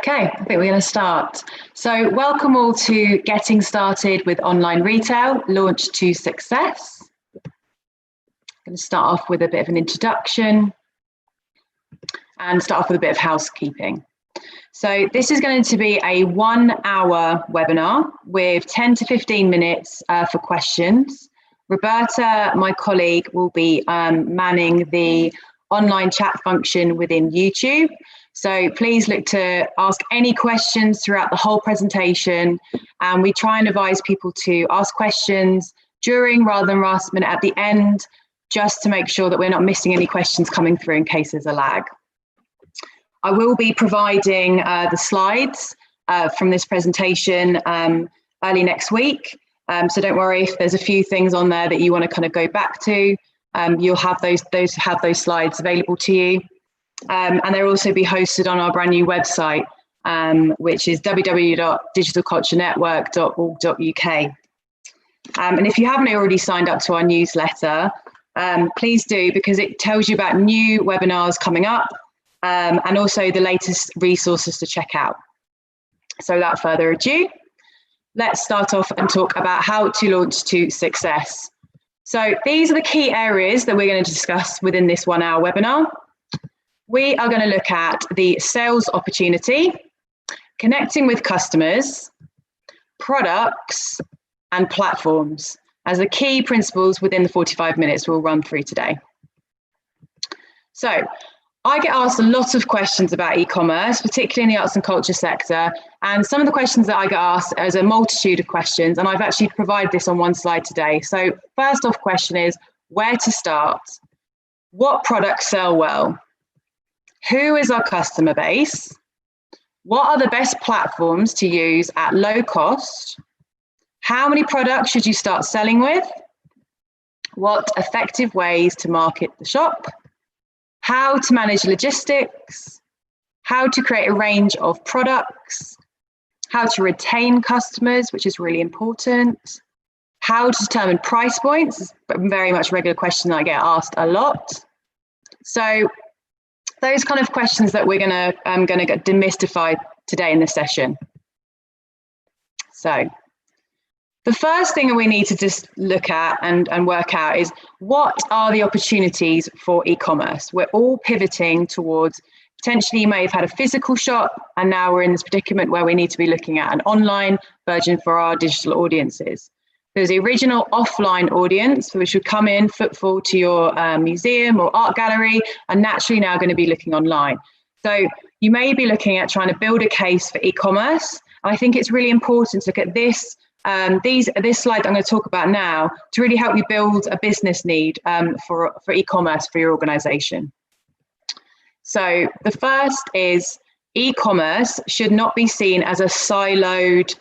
Okay, I think we're going to start. So welcome all to Getting Started with Online Retail, Launch to Success. I'm going to start off with a bit of an introduction and start off with a bit of housekeeping. So this is going to be a 1-hour webinar with 10 to 15 minutes for questions. Roberta, my colleague, will be manning the online chat function within YouTube. So please look to ask any questions throughout the whole presentation. And we try and advise people to ask questions during rather than last minute at the end, just to make sure that we're not missing any questions coming through in case there's a lag. I will be providing the slides from this presentation early next week. So don't worry if there's a few things on there that you want to kind of go back to. You'll have those slides available to you. And they'll also be hosted on our brand new website, which is www.digitalculturenetwork.org.uk. And if you haven't already signed up to our newsletter, please do, because it tells you about new webinars coming up and also the latest resources to check out. So without further ado, let's start off and talk about how to launch to success. So these are the key areas that we're going to discuss within this 1-hour webinar. We are going to look at the sales opportunity, connecting with customers, products, and platforms as the key principles within the 45 minutes we'll run through today. So I get asked a lot of questions about e-commerce, particularly in the arts and culture sector. And some of the questions that I get asked is a multitude of questions, and I've actually provided this on one slide today. So first off question is, where to start? What products sell well? Who is our customer base? What are the best platforms to use at low cost? How many products should you start selling with? What effective ways to market the shop? How to manage logistics? How to create a range of products? How to retain customers, which is really important. How to determine price points is very much a regular question that I get asked a lot. So those kind of questions that we're going to get demystified today in this session. So the first thing that we need to just look at and work out is, what are the opportunities for e-commerce? We're all pivoting towards, potentially you may have had a physical shop, and now we're in this predicament where we need to be looking at an online version for our digital audiences. There's the original offline audience, which would come in, footfall to your museum or art gallery, and naturally now going to be looking online. So you may be looking at trying to build a case for e-commerce. And I think it's really important to look at this slide that I'm going to talk about now to really help you build a business need for e-commerce for your organization. So the first is, e-commerce should not be seen as a siloed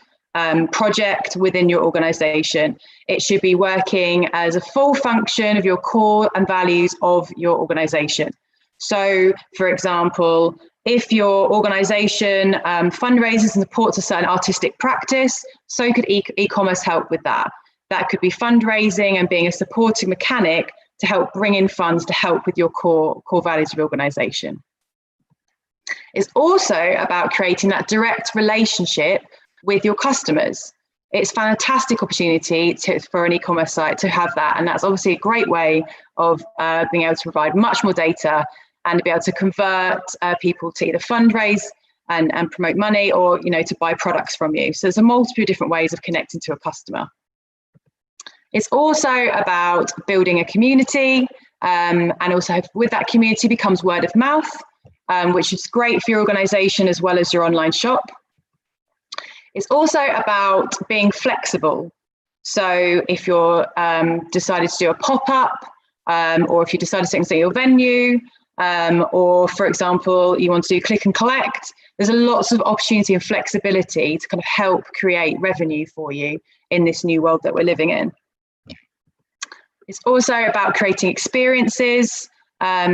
project within your organization. It should be working as a full function of your core and values of your organization. So, for example, if your organization fundraises and supports a certain artistic practice, so could e-commerce help with that. That could be fundraising and being a supporting mechanic to help bring in funds to help with your core values of your organization. It's also about creating that direct relationship with your customers. It's a fantastic opportunity for an e-commerce site to have that. And that's obviously a great way of being able to provide much more data and be able to convert people to either fundraise and promote money, or to buy products from you. So there's a multiple different ways of connecting to a customer. It's also about building a community, and also with that community becomes word of mouth, which is great for your organization as well as your online shop. It's also about being flexible. So if you're decided to do a pop-up, or if you decided to take something at your venue, or for example, you want to do click and collect, there's lots of opportunity and flexibility to kind of help create revenue for you in this new world that we're living in. It's also about creating experiences,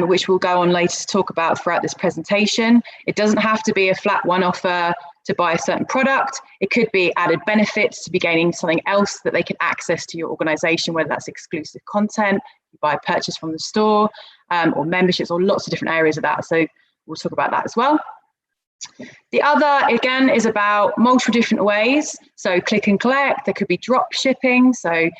which we'll go on later to talk about throughout this presentation. It doesn't have to be a flat one offer to buy a certain product. It could be added benefits to be gaining something else that they can access to your organization, whether that's exclusive content, you buy a purchase from the store, or memberships, or lots of different areas of that. So we'll talk about that as well. The other, again, is about multiple different ways. So click and collect, there could be drop shipping. So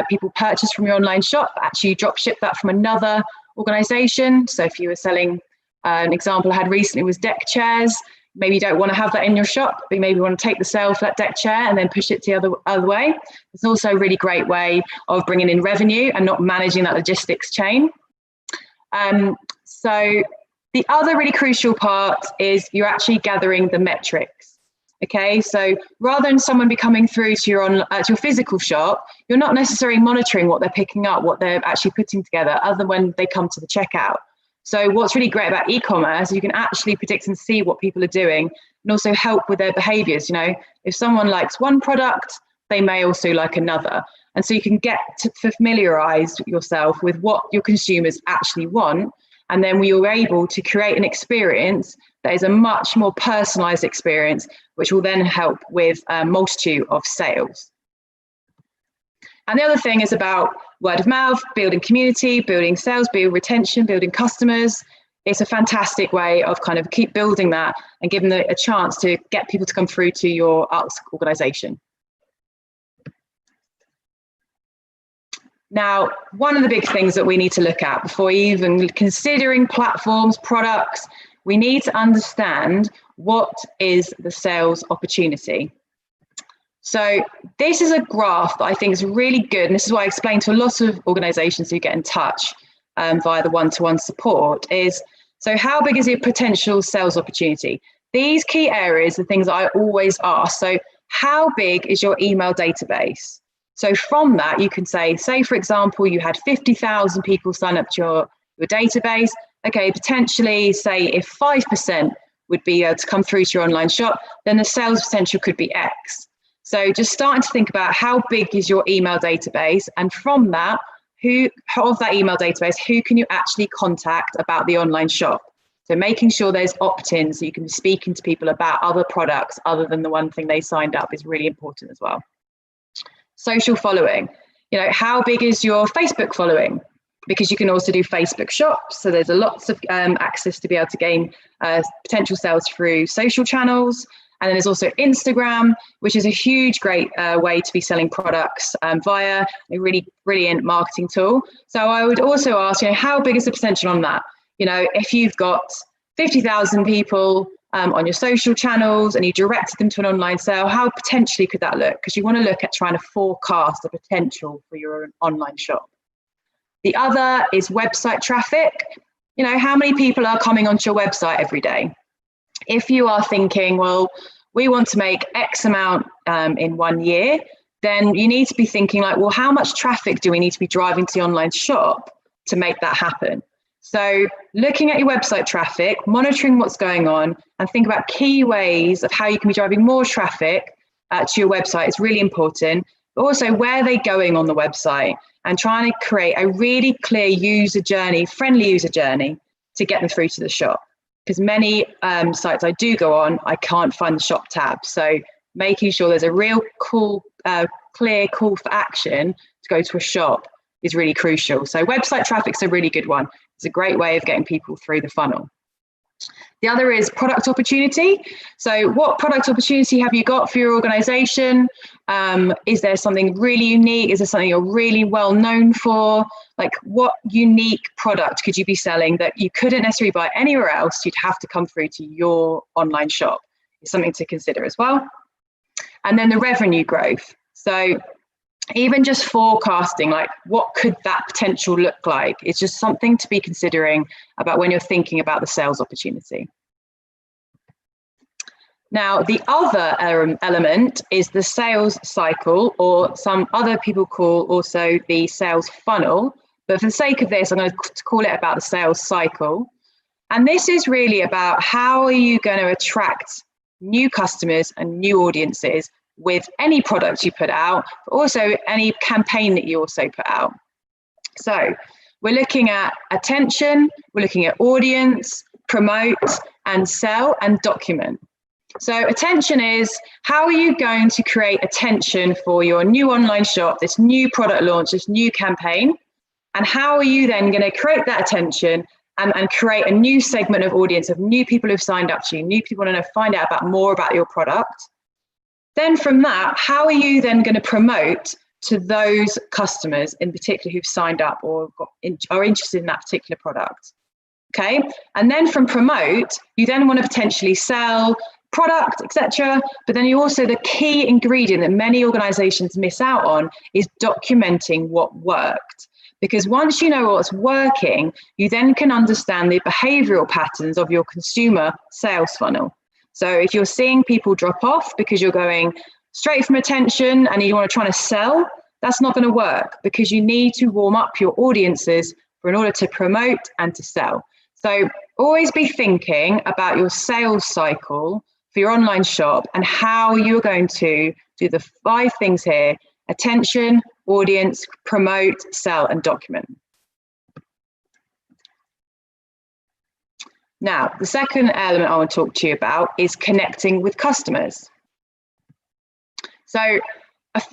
people purchase from your online shop, actually drop ship that from another organization. So if you were selling, an example I had recently was deck chairs, maybe you don't want to have that in your shop, but you maybe want to take the sale for that deck chair and then push it the other way. It's also a really great way of bringing in revenue and not managing that logistics chain. So the other really crucial part is you're actually gathering the metrics. Okay, so rather than someone be coming through to your physical shop, you're not necessarily monitoring what they're picking up, what they're actually putting together, other than when they come to the checkout. So what's really great about e-commerce is you can actually predict and see what people are doing and also help with their behaviors. You know, if someone likes one product, they may also like another. And so you can get to familiarize yourself with what your consumers actually want. And then we were able to create an experience that is a much more personalized experience, which will then help with a multitude of sales. And the other thing is about word of mouth, building community, building sales, building retention, building customers. It's a fantastic way of kind of keep building that and giving them a chance to get people to come through to your arts organization. Now, one of the big things that we need to look at before even considering platforms, products, we need to understand what is the sales opportunity. So this is a graph that I think is really good. And this is what I explain to a lot of organizations who get in touch via the one-to-one support is, so how big is your potential sales opportunity? These key areas are things that I always ask. So how big is your email database? So from that, you can say, for example, you had 50,000 people sign up to your database. Okay, potentially say if 5% would be able to come through to your online shop, then the sales potential could be X. So just starting to think about how big is your email database, and from that, who of that email database, who can you actually contact about the online shop? So making sure there's opt-ins so you can be speaking to people about other products other than the one thing they signed up is really important as well. Social following, you know, how big is your Facebook following? Because you can also do Facebook shops. So there's lots of access to be able to gain potential sales through social channels. And then there's also Instagram, which is a huge, great way to be selling products via a really brilliant marketing tool. So I would also ask, you know, how big is the potential on that? You know, if you've got 50,000 people on your social channels and you directed them to an online sale, how potentially could that look? Because you want to look at trying to forecast the potential for your online shop. The other is website traffic. You know, how many people are coming onto your website every day? If you are thinking, well, we want to make X amount in 1 year, then you need to be thinking like, well, how much traffic do we need to be driving to the online shop to make that happen? So looking at your website traffic, monitoring what's going on, and think about key ways of how you can be driving more traffic to your website is really important. But also, where are they going on the website? And trying to create a really clear user journey, friendly user journey to get them through to the shop. Because many sites I do go on, I can't find the shop tab. So making sure there's a real clear call for action to go to a shop is really crucial. So website traffic's a really good one. It's a great way of getting people through the funnel. The other is product opportunity. So what product opportunity have you got for your organization? Is there something really unique? Is there something you're really well known for? Like what unique product could you be selling that you couldn't necessarily buy anywhere else? You'd have to come through to your online shop. It's something to consider as well. And then the revenue growth. So even just forecasting, like what could that potential look like? It's just something to be considering about when you're thinking about the sales opportunity. Now, the other element is the sales cycle, or some other people call also the sales funnel. But for the sake of this, I'm going to call it about the sales cycle. And this is really about how are you going to attract new customers and new audiences with any product you put out, but also any campaign that you also put out. So we're looking at attention, we're looking at audience, promote, and sell, and document. So attention is how are you going to create attention for your new online shop, this new product launch, this new campaign, and how are you then going to create that attention and create a new segment of audience of new people who've signed up to you, new people want to find out more about your product. Then from that, how are you then going to promote to those customers in particular who've signed up or are interested in that particular product? Okay, and then from promote, you then want to potentially sell product, etc. But then you also, the key ingredient that many organizations miss out on is documenting what worked. Because once you know what's working, you then can understand the behavioral patterns of your consumer sales funnel. So if you're seeing people drop off because you're going straight from attention and you want to try to sell, that's not going to work, because you need to warm up your audiences in order to promote and to sell. So always be thinking about your sales cycle for your online shop and how you're going to do the 5 things here: attention, audience, promote, sell, and document. Now, the second element I want to talk to you about is connecting with customers. So I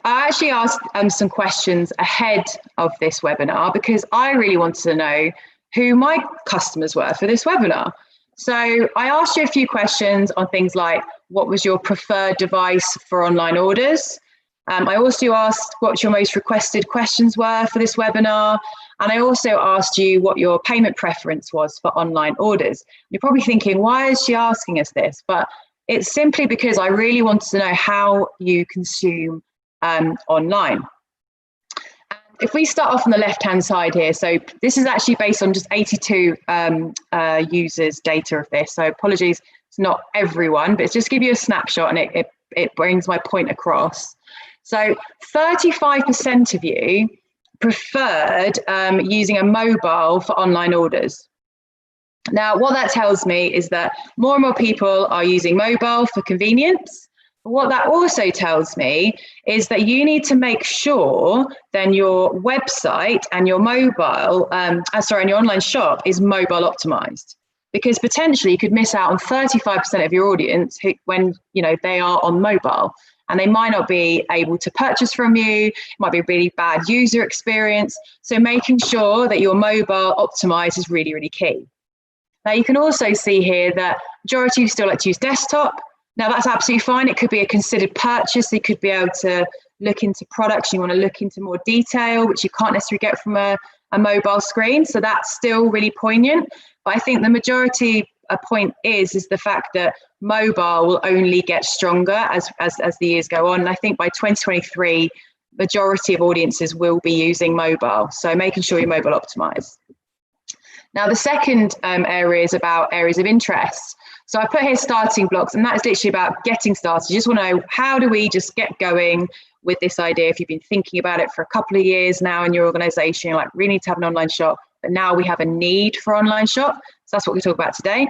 actually asked some questions ahead of this webinar because I really wanted to know who my customers were for this webinar. So I asked you a few questions on things like, what was your preferred device for online orders? I also asked what your most requested questions were for this webinar. And I also asked you what your payment preference was for online orders. You're probably thinking, why is she asking us this? But it's simply because I really wanted to know how you consume online. If we start off on the left-hand side here, so this is actually based on just 82 users' data of this. So apologies, it's not everyone, but it's just give you a snapshot and it brings my point across. So 35% of you preferred using a mobile for online orders. Now, what that tells me is that more and more people are using mobile for convenience. But what that also tells me is that you need to make sure then your website and your mobile, and your online shop is mobile optimized, because potentially you could miss out on 35% of your audience when they are on mobile and they might not be able to purchase from you. It might be a really bad user experience. So making sure that your mobile optimized is really, really key. Now you can also see here that majority of you still like to use desktop. Now that's absolutely fine. It could be a considered purchase. You could be able to look into products. You want to look into more detail, which you can't necessarily get from a mobile screen. So that's still really poignant. But I think the majority point is the fact that mobile will only get stronger as the years go on. And I think by 2023, majority of audiences will be using mobile. So making sure you're mobile optimized. Now, the second area is about areas of interest. So I put here starting blocks, and that's literally about getting started. You just want to know, how do we just get going with this idea? If you've been thinking about it for a couple of years now in your organization, you're like, we need to have an online shop, but now we have a need for online shop. So that's what we talk about today.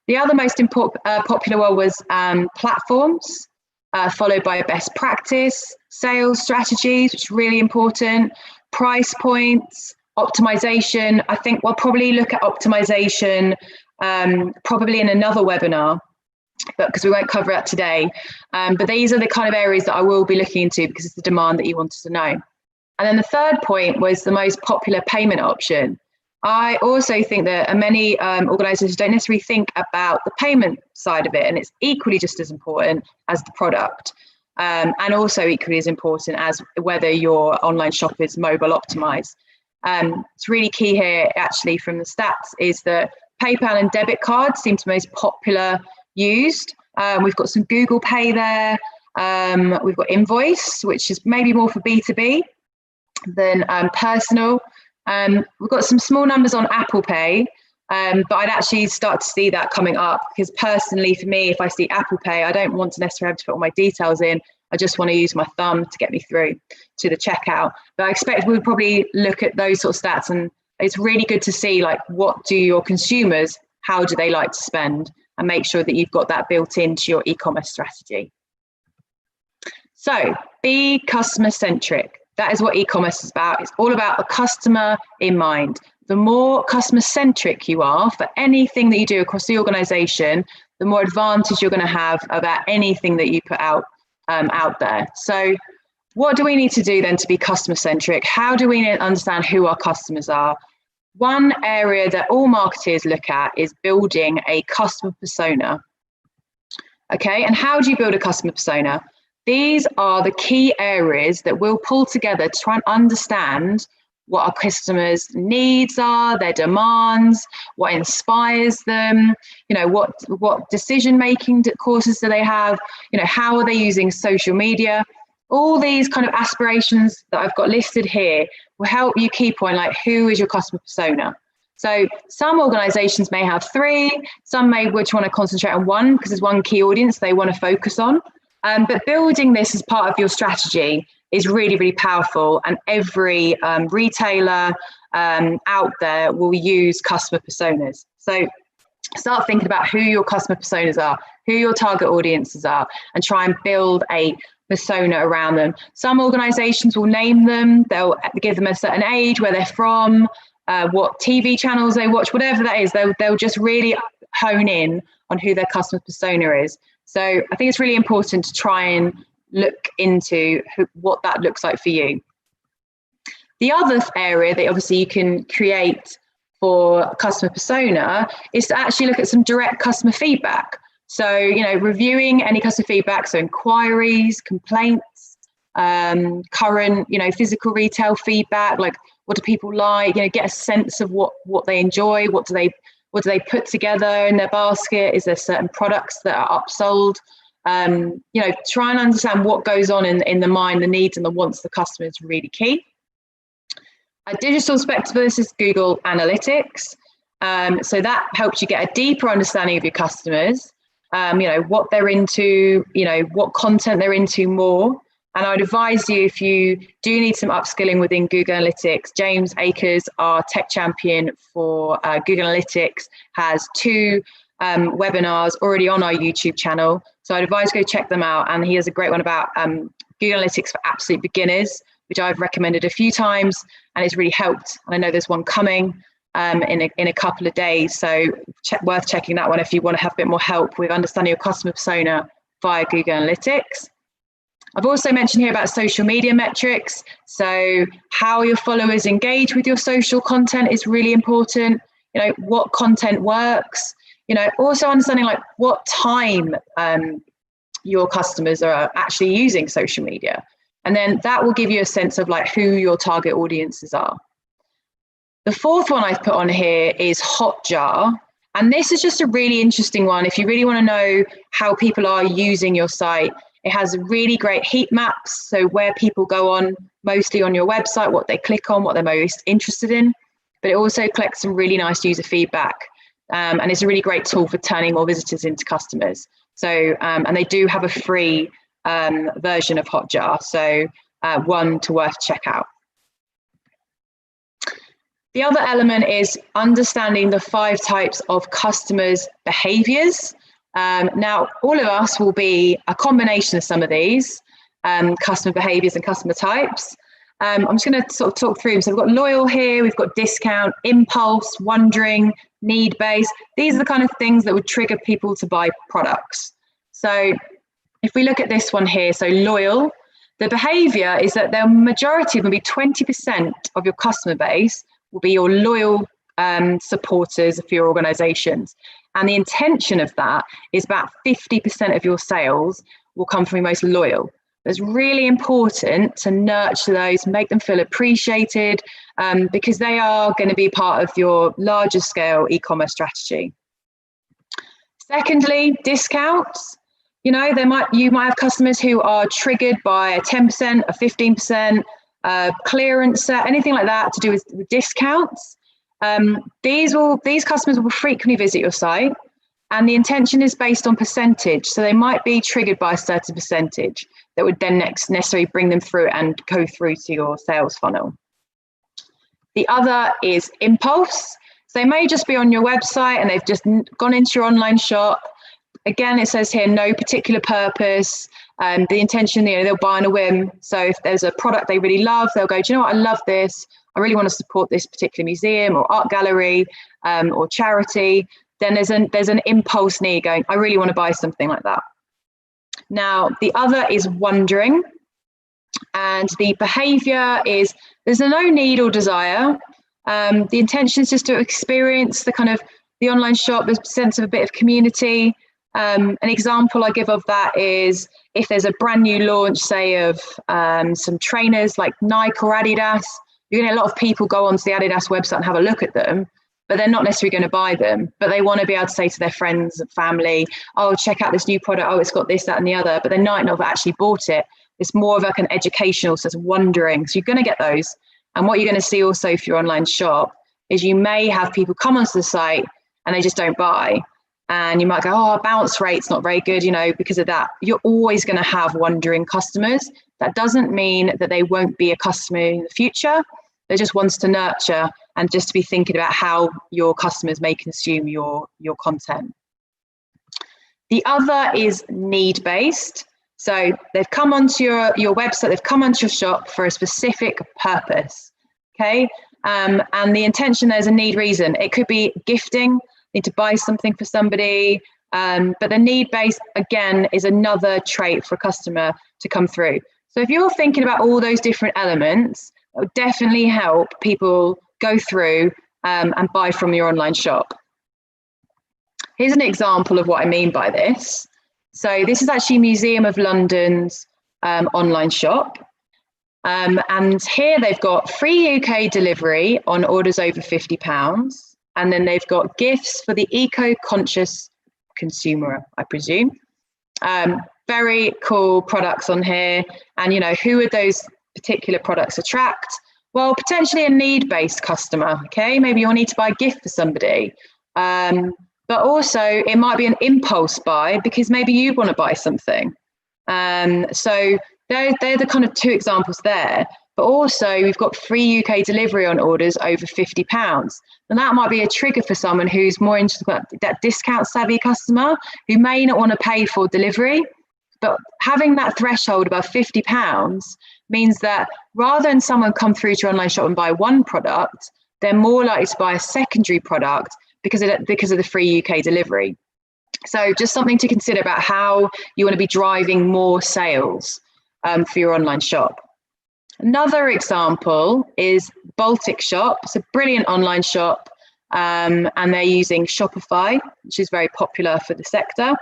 The other most popular one was platforms, followed by best practice, sales strategies, which is really important, price points, optimization. I think we'll probably look at optimization probably in another webinar, but because we won't cover it today. But these are the kind of areas that I will be looking into because it's the demand that you wanted to know. And then the third point was the most popular payment option. I also think that many organizations don't necessarily think about the payment side of it, and it's equally just as important as the product, and also equally as important as whether your online shop is mobile optimized. It's really key here, actually, from the stats, is that PayPal and debit cards seem to be most popular used. We've got some Google Pay there. We've got Invoice, which is maybe more for B2B than personal. We've got some small numbers on Apple Pay, but I'd actually start to see that coming up, because personally for me, if I see Apple Pay, I don't want to necessarily have to put all my details in. I just want to use my thumb to get me through to the checkout. But I expect we'll probably look at those sort of stats, and it's really good to see, like, what do your consumers, how do they like to spend, and make sure that you've got that built into your e-commerce strategy. So be customer centric. That is what e-commerce is about. It's all about the customer in mind. The more customer centric you are for anything that you do across the organization, the more advantage you're going to have about anything that you put out there. So what do we need to do then to be customer centric? How do we understand who our customers are? one area that all marketers look at is building a customer persona. Okay, and how do you build a customer persona? These are the key areas that we'll pull together to try and understand what our customers' needs are, their demands, what inspires them, what decision-making courses do they have, how are they using social media? All these kind of aspirations that I've got listed here will help you key point, like, who is your customer persona? So some organizations may have 3, some may which want to concentrate on 1 because there's one key audience they want to focus on. But building this as part of your strategy is really, really powerful. And every retailer out there will use customer personas. So start thinking about who your customer personas are, who your target audiences are, and try and build a persona around them. Some organizations will name them, they'll give them a certain age, where they're from, what TV channels they watch, whatever that is, they'll just really hone in on who their customer persona is. So I think it's really important to try and look into what that looks like for you. The other area that obviously you can create for customer persona is to actually look at some direct customer feedback. So, reviewing any customer feedback, so inquiries, complaints, current, physical retail feedback, like what do people like, get a sense of what they enjoy, what do they put together in their basket, is there certain products that are upsold, try and understand what goes on in the mind, the needs and the wants of the customer is really key. A digital perspective for this is Google Analytics. So that helps you get a deeper understanding of your customers, what they're into, what content they're into more. And I'd advise you, if you do need some upskilling within Google Analytics, James Akers, our tech champion for Google Analytics, has 2 webinars already on our YouTube channel. So I'd advise go check them out. And he has a great one about Google Analytics for absolute beginners, which I've recommended a few times, and it's really helped. And I know there's one coming in a couple of days. So worth checking that one if you want to have a bit more help with understanding your customer persona via Google Analytics. I've also mentioned here about social media metrics. So how your followers engage with your social content is really important. What content works. Also understanding like what time your customers are actually using social media. And then that will give you a sense of like who your target audiences are. The 4th one I've put on here is Hotjar. And this is just a really interesting one. If you really want to know how people are using your site, it has really great heat maps. So where people go on, mostly on your website, what they click on, what they're most interested in. But it also collects some really nice user feedback. And it's a really great tool for turning more visitors into customers. So, and they do have a free version of Hotjar. So one to worth check out. The other element is understanding the 5 types of customers' behaviors. Now, all of us will be a combination of some of these customer behaviors and customer types. I'm just going to sort of talk through them. So we've got loyal here, we've got discount, impulse, wondering, need-based. These are the kind of things that would trigger people to buy products. So if we look at this one here, so loyal, the behavior is that the majority of them, maybe 20% of your customer base, will be your loyal supporters for your organizations. And the intention of that is about 50% of your sales will come from your most loyal. It's really important to nurture those, make them feel appreciated, because they are going to be part of your larger scale e-commerce strategy. Secondly, discounts. You might have customers who are triggered by a 10%, a 15%, clearance set, anything like that to do with discounts. These customers will frequently visit your site, and the intention is based on percentage. So they might be triggered by a certain percentage that would then necessarily bring them through and go through to your sales funnel. The other is impulse. So they may just be on your website and they've just gone into your online shop. Again, it says here, no particular purpose. The intention, they'll buy on a whim. So if there's a product they really love, they'll go, do you know what, I love this. I really want to support this particular museum or art gallery or charity. Then there's an impulse need going, I really want to buy something like that. Now, the other is wondering. And the behavior is there's no need or desire. The intention is just to experience the online shop, the sense of a bit of community. An example I give of that is if there's a brand new launch, say of some trainers like Nike or Adidas, you're going to get a lot of people go onto the Adidas website and have a look at them, but they're not necessarily going to buy them. But they want to be able to say to their friends and family, oh, check out this new product. Oh, it's got this, that, and the other. But they might not have actually bought it. It's more of like an educational, so it's wondering. So you're going to get those. And what you're going to see also for your online shop is you may have people come onto the site and they just don't buy. And you might go, oh, our bounce rate's not very good, because of that. You're always going to have wandering customers. That doesn't mean that they won't be a customer in the future. They just wants to nurture and just to be thinking about how your customers may consume your content. The other is need-based. So they've come onto your website, they've come onto your shop for a specific purpose, okay? And the intention there's a need reason. It could be gifting, need to buy something for somebody, but the need-based, again, is another trait for a customer to come through. So if you're thinking about all those different elements, it will definitely help people go through and buy from your online shop. Here's an example of what I mean by this. So this is actually Museum of London's online shop. And here they've got free UK delivery on orders over £50. And then they've got gifts for the eco-conscious consumer, I presume. Very cool products on here. And, who would those particular products attract? Well, potentially a need-based customer, okay? Maybe you'll need to buy a gift for somebody. But also it might be an impulse buy because maybe you want to buy something. So they're the kind of two examples there. But also we've got free UK delivery on orders over £50. And that might be a trigger for someone who's more into that discount savvy customer who may not want to pay for delivery. But having that threshold above £50 means that rather than someone come through to your online shop and buy one product, they're more likely to buy a secondary product because of the free UK delivery. So just something to consider about how you want to be driving more sales for your online shop. Another example is Baltic Shop. It's a brilliant online shop, and they're using Shopify, which is very popular for the sector.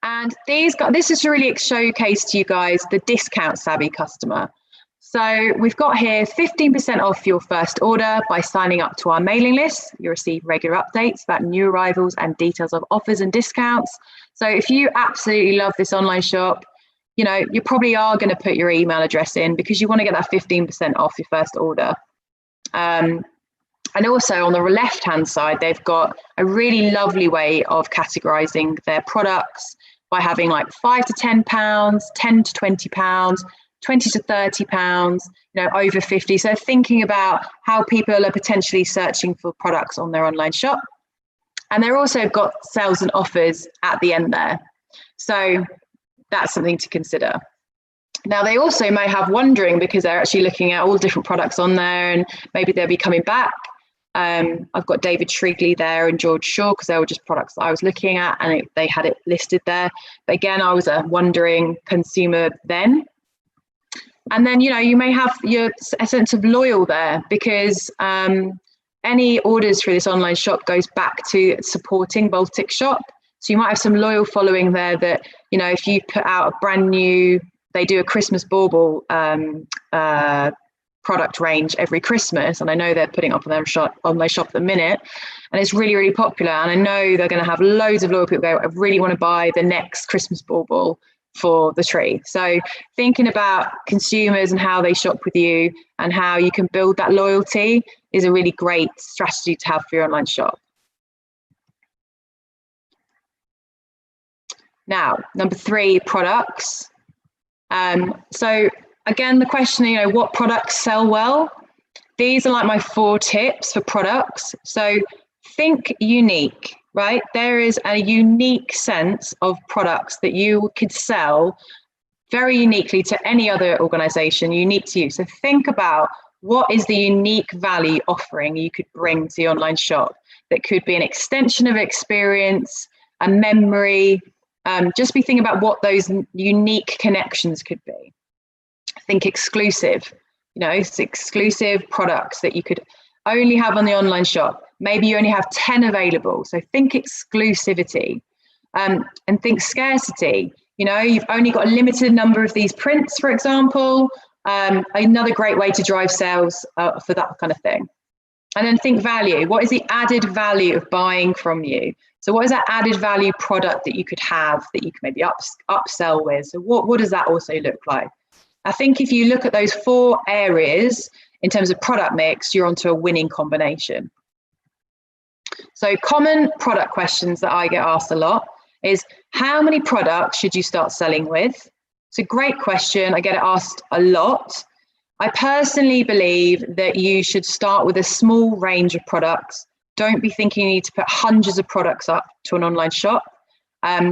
And this is really a showcase to you guys the discount savvy customer. So we've got here 15% off your first order by signing up to our mailing list. You'll receive regular updates about new arrivals and details of offers and discounts. So if you absolutely love this online shop, you probably are going to put your email address in because you want to get that 15% off your first order. And also on the left-hand side, they've got a really lovely way of categorizing their products by having like £5 to £10, £10 to £20, £20 to £30, over 50. So thinking about how people are potentially searching for products on their online shop. And they're also got sales and offers at the end there. So that's something to consider. Now, they also may have wondering because they're actually looking at all different products on there and maybe they'll be coming back. I've got David Shrigley there and George Shaw because they were just products that I was looking at and they had it listed there. But again, I was a wondering consumer then. And then, you may have a sense of loyal there because any orders through this online shop goes back to supporting Baltic Shop. So you might have some loyal following there that, if you put out a brand new, they do a Christmas bauble product range every Christmas. And I know they're putting up on their shop at the minute. And it's really, really popular. And I know they're going to have loads of loyal people go, I really want to buy the next Christmas bauble for the tree. So thinking about consumers and how they shop with you and how you can build that loyalty is a really great strategy to have for your online shop. Now, number 3, products. So again, the question, what products sell well? These are like my 4 tips for products. So think unique, right? There is a unique sense of products that you could sell very uniquely to any other organization, unique to you. So think about what is the unique value offering you could bring to the online shop that could be an extension of experience, a memory. Just be thinking about what those unique connections could be. Think exclusive. It's exclusive products that you could only have on the online shop. Maybe you only have 10 available. So think exclusivity, and think scarcity. You've only got a limited number of these prints, for example. Another great way to drive sales for that kind of thing. And then think value. What is the added value of buying from you? So what is that added value product that you could have that you can maybe upsell with? So what does that also look like? I think if you look at those 4 areas in terms of product mix, you're onto a winning combination. So common product questions that I get asked a lot is, how many products should you start selling with? It's a great question. I get it asked a lot. I personally believe that you should start with a small range of products. Don't be thinking you need to put hundreds of products up to an online shop,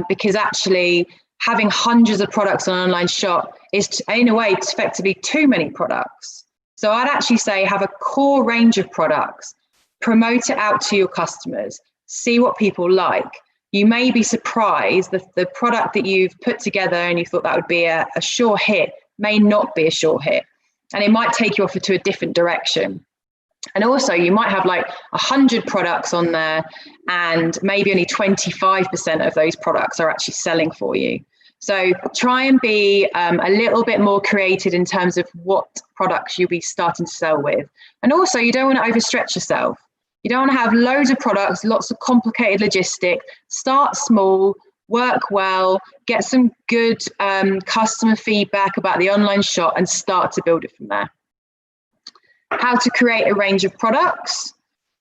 because actually having hundreds of products on an online shop is, in a way, it's effectively too many products. So I'd actually say have a core range of products, promote it out to your customers, see what people like. You may be surprised that the product that you've put together and you thought that would be a sure hit may not be a sure hit. And it might take you off to a different direction. And also you might have like 100 products on there and maybe only 25% of those products are actually selling for you. So try and be a little bit more creative in terms of what products you'll be starting to sell with. And also you don't want to overstretch yourself. You don't want to have loads of products, lots of complicated logistics. Start small, work well, get some good customer feedback about the online shop and start to build it from there. How to create a range of products.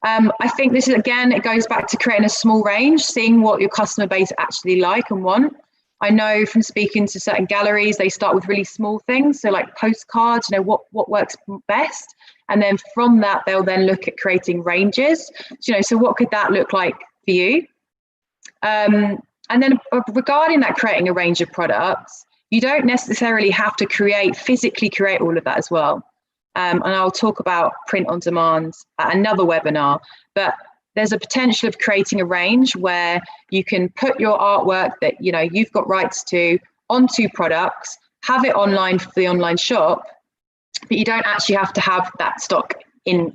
I think this is, again, it goes back to creating a small range, seeing what your customer base actually like and want. I know from speaking to certain galleries, they start with really small things. So like postcards, what works best. And then from that, they'll then look at creating ranges. So what could that look like for you? And then regarding that, creating a range of products, you don't necessarily have to physically create all of that as well. And I'll talk about print on demand at another webinar, but there's a potential of creating a range where you can put your artwork that you've got rights to onto products, have it online for the online shop, but you don't actually have to have that stock in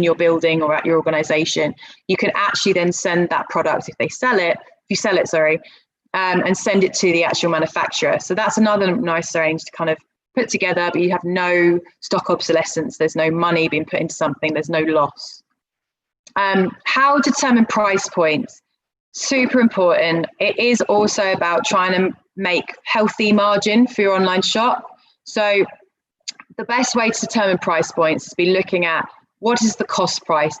your building or at your organization. You can actually then send that product if you sell it, and send it to the actual manufacturer. So that's another nice range to kind of put together, but you have no stock obsolescence. There's no money being put into something. There's no loss. How to determine price points. Super important. It is also about trying to make healthy margin for your online shop. So the best way to determine price points is be looking at what is the cost price,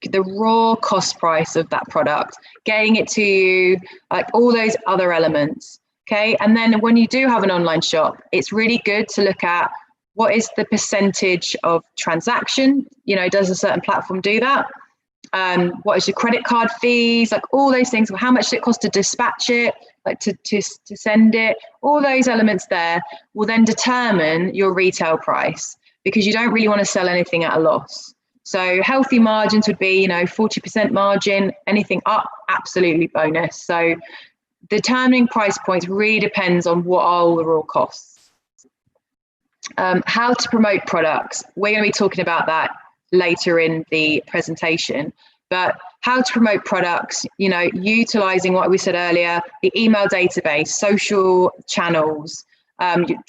the raw cost price of that product, getting it to you, like all those other elements. Okay. And then when you do have an online shop, it's really good to look at what is the percentage of transaction, does a certain platform do that? What is your credit card fees, like all those things, how much does it cost to dispatch it, like to send it, all those elements there will then determine your retail price, because you don't really want to sell anything at a loss. So healthy margins would be, 40% margin, anything up, absolutely bonus. So determining price points really depends on what are all the raw costs. How to promote products. We're going to be talking about that later in the presentation, but how to promote products, utilizing what we said earlier, the email database, social channels,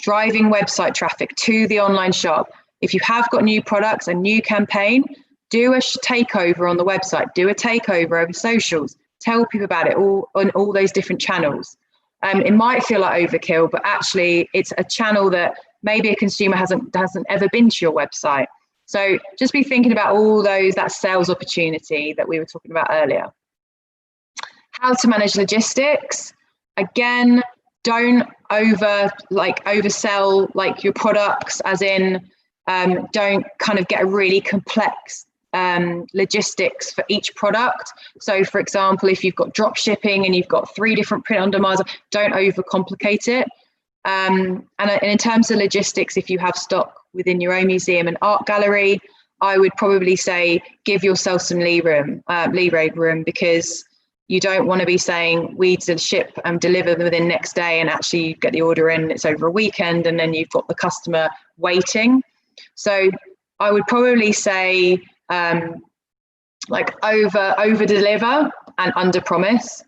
driving website traffic to the online shop. If you have got new products, a new campaign, do a takeover on the website, do a takeover over socials, tell people about it all on all those different channels. It might feel like overkill, but actually it's a channel that maybe a consumer hasn't ever been to your website. So just be thinking about all that sales opportunity that we were talking about earlier. How to manage logistics. Again, don't oversell like your products, as in don't kind of get a really complex logistics for each product. So for example, if you've got drop shipping and you've got 3 different print on demands, don't overcomplicate it. And in terms of logistics, if you have stock within your own museum and art gallery, I would probably say give yourself some leeway room, because you don't want to be saying we ship and deliver within next day and actually you get the order in, it's over a weekend and then you've got the customer waiting. So I would probably say like over deliver and under promise.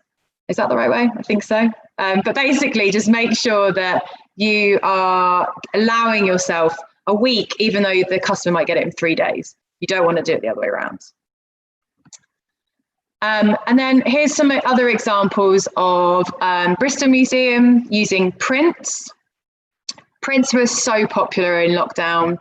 Is that the right way? I think so. But basically just make sure that you are allowing yourself a week, even though the customer might get it in 3 days. You don't want to do it the other way around. And then here's some other examples of Bristol Museum using prints. Prints were so popular in lockdown.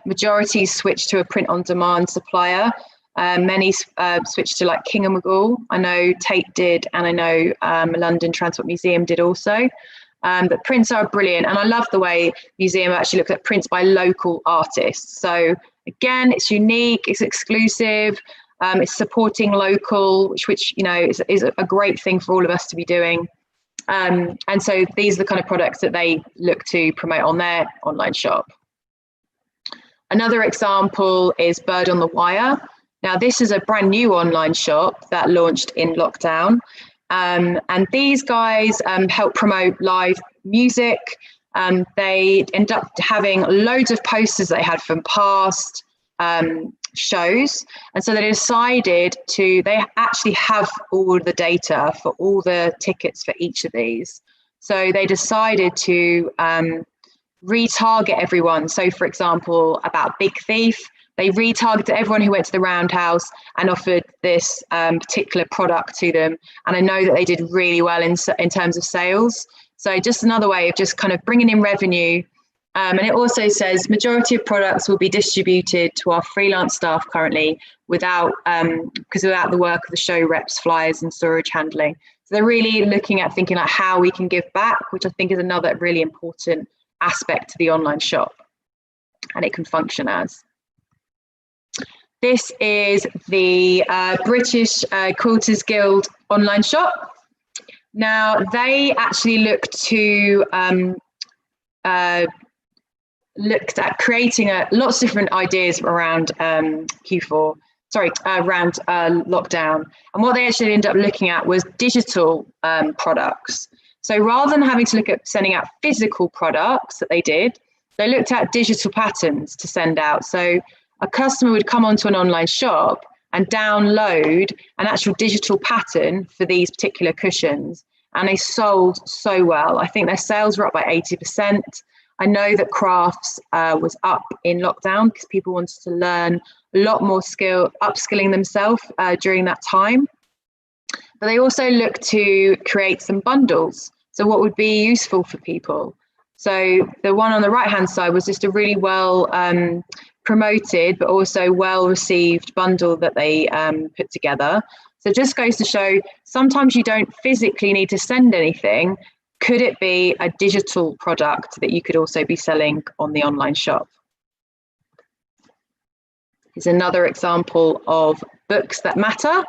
Majority switched to a print-on-demand supplier. Many switched to like King & McGall. I know Tate did, and I know London Transport Museum did also. But prints are brilliant, and I love the way museum actually looks at prints by local artists. So again, it's unique, it's exclusive, it's supporting local, which you know is a great thing for all of us to be doing. And so these are the kind of products that they look to promote on their online shop. Another example is Bird on the Wire. Now, this is a brand new online shop that launched in lockdown. And these guys help promote live music. They end up having loads of posters they had from past shows. And so they decided they actually have all the data for all the tickets for each of these. So they decided to retarget everyone. So for example, about Big Thief, they retargeted everyone who went to the Roundhouse and offered this particular product to them. And I know that they did really well in terms of sales. So just another way of just kind of bringing in revenue. And it also says majority of products will be distributed to our freelance staff currently without the work of the show reps, flyers and storage handling. So they're really looking at thinking like how we can give back, which I think is another really important aspect to the online shop, and it can function as. This is the British Quilters Guild online shop. Now, they actually looked at creating lots of different ideas around around lockdown. And what they actually ended up looking at was digital products. So rather than having to look at sending out physical products that they looked at digital patterns to send out. So a customer would come onto an online shop and download an actual digital pattern for these particular cushions. And they sold so well. I think their sales were up by 80%. I know that crafts was up in lockdown because people wanted to learn a lot more upskilling themselves during that time. But they also looked to create some bundles. So what would be useful for people? So the one on the right-hand side was just a really well promoted, but also well-received bundle that they put together. So it just goes to show sometimes you don't physically need to send anything. Could it be a digital product that you could also be selling on the online shop? Here's another example of Books That Matter,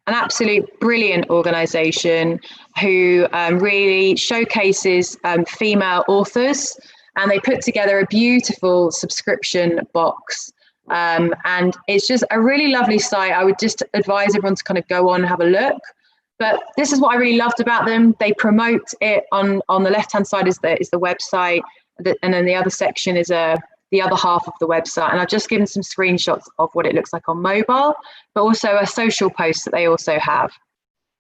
an absolute brilliant organisation who really showcases female authors, and they put together a beautiful subscription box. And it's just a really lovely site. I would just advise everyone to kind of go on and have a look. But this is what I really loved about them. They promote it on the left-hand side is the website, and then the other section is the other half of the website. And I've just given some screenshots of what it looks like on mobile, but also a social post that they also have.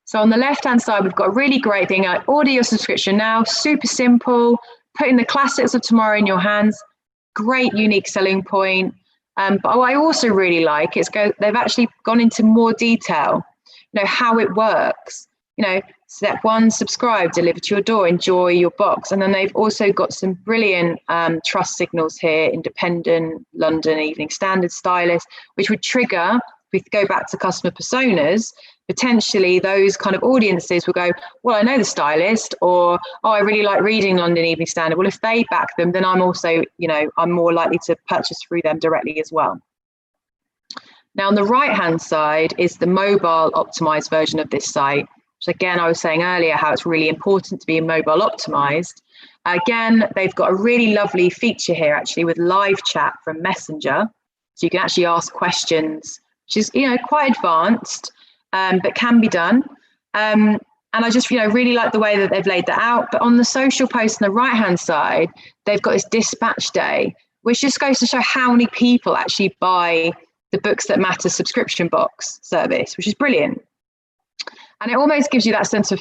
So on the left-hand side, we've got a really great thing like order your subscription now, super simple, putting the classics of tomorrow in your hands, great unique selling point. But what I also really like is they've actually gone into more detail, how it works. Step 1, subscribe, deliver to your door, enjoy your box. And then they've also got some brilliant trust signals here, independent, London, Evening Standard, stylist, which would trigger, if we go back to customer personas, potentially those kind of audiences will go, well, I know the stylist, or, oh, I really like reading London Evening Standard. Well, if they back them, then I'm also, I'm more likely to purchase through them directly as well. Now, on the right-hand side is the mobile optimized version of this site. So again, I was saying earlier how it's really important to be mobile optimized. Again, they've got a really lovely feature here actually with live chat from Messenger. So you can actually ask questions, which is, quite advanced, but can be done. And I just, really like the way that they've laid that out. But on the social post on the right-hand side, they've got this dispatch day. which just goes to show how many people actually buy the Books That Matter subscription box service, which is brilliant. And it almost gives you that sense of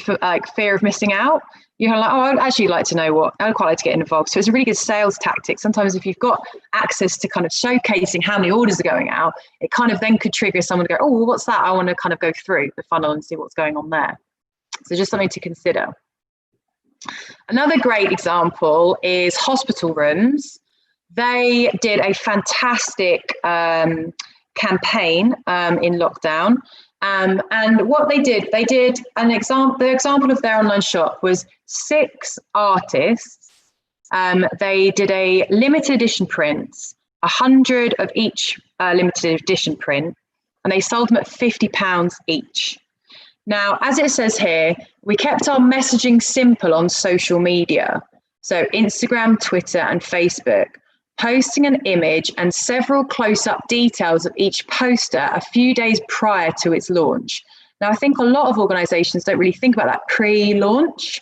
fear of missing out. You're like, oh, I'd actually like to know what, I'd quite like to get involved. So it's a really good sales tactic. Sometimes if you've got access to kind of showcasing how many orders are going out, it kind of then could trigger someone to go, oh, well, what's that? I want to kind of go through the funnel and see what's going on there. So just something to consider. Another great example is hospital rooms. They did a fantastic campaign in lockdown. And what they did an example. The example of their online shop was 6 artists. They did a limited edition prints, 100 of each limited edition print, and they sold them at £50 each. Now, as it says here, we kept our messaging simple on social media. So Instagram, Twitter, and Facebook, posting an image and several close-up details of each poster a few days prior to its launch. Now, I think a lot of organizations don't really think about that pre-launch.